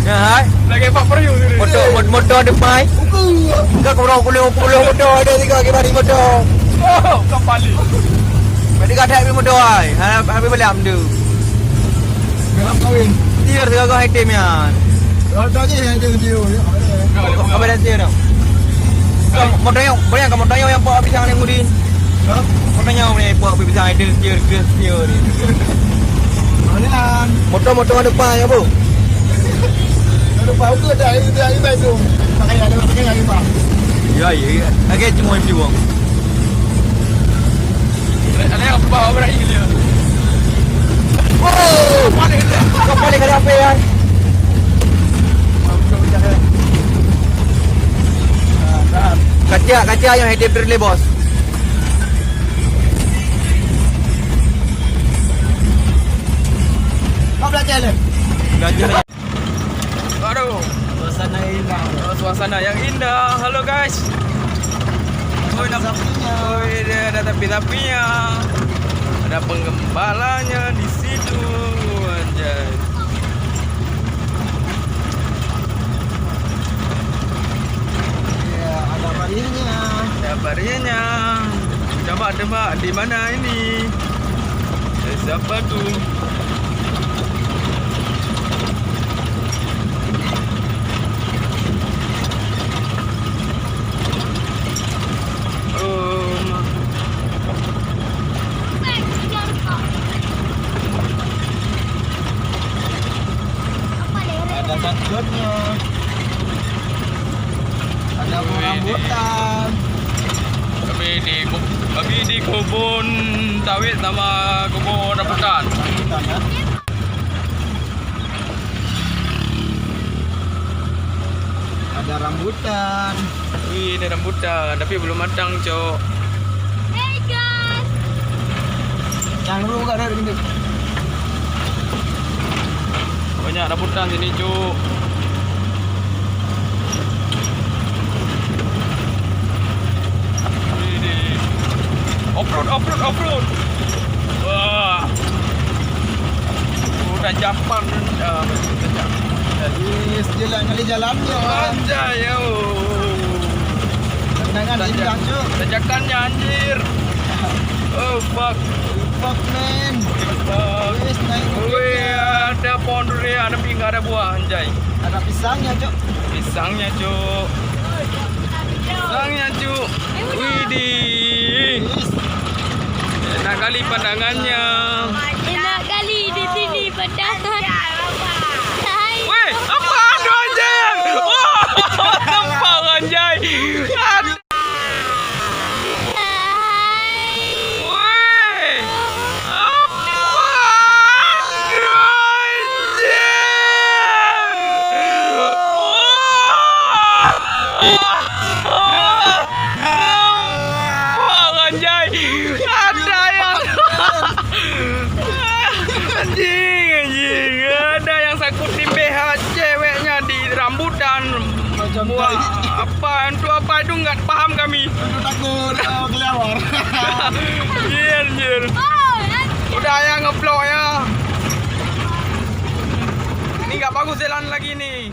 Ya, hai. Lagi pak periu ni. Motor ada mai. Enggak kurang puluh motor ada 3 lagi bari motor. Oh, kembali. Bari kat habis motor ai. Habis balik amdu. Gelap kawin. Dia kau item ya. Ada je yang dia. Kau balik dia dah. Motornya banyak kan motornya yang pak pisang ni mudin. Motornya ni pak pisang idol dia ni. Manian. Motor depan ya, Bu. Ada bau tu ada air baik tu. Pakai air pak. Ya, ya. Lagi cuma mesti buang. Ada yang bawa berai dia. Oh, kau balik ke apa ya? Kaca yang headed berle bos. Kau belajar le. Belajar. Aduh, Suasana indah. suasana yang indah. Halo guys. Oh, ada tapi-tapinya. Ada penggembalanya di situ. Anjay. Ya, ada barinya. Ada barinya. Coba di mana ini? Siapa tuh? Ada sangkutnya. Ada rambutan. Kami di kebun sawit sama kebun rambutan. Ya. Ada rambutan. Wih, ada rambutan, tapi belum matang, Cok. Hey guys. Yang dulu buka dari ini. Banyak rambutan sini, Cok. Ini off-road. Wah. Udah japan. Jadi jalan kali jalannya. Anjay, yo. Tendangan indah cu. Tanjakannya anjir. Oh, fuck. Fuck man. Fuck. Wis naik. Wih, ada pohon durian, tapi nggak ada buah, anjay. Ada pisangnya cu. Pisangnya, Cuk. Pisangnya, Cuk. Widih. Wis. Enak kali pandangannya. Enak kali di sini pandangan. Hai. Wih, apa ada anjay? Wah, nampak anjay. Aduh. Wih, apa ada anjay? Ada yang anjing, ada yang sakut di BH ceweknya di rambutan. Macam Wah, apa itu nggak paham kami. Aku takut kelewar. Iya, anjir. Oh, Udah ya ngeblok ya. Ini nggak bagus jalan lagi nih.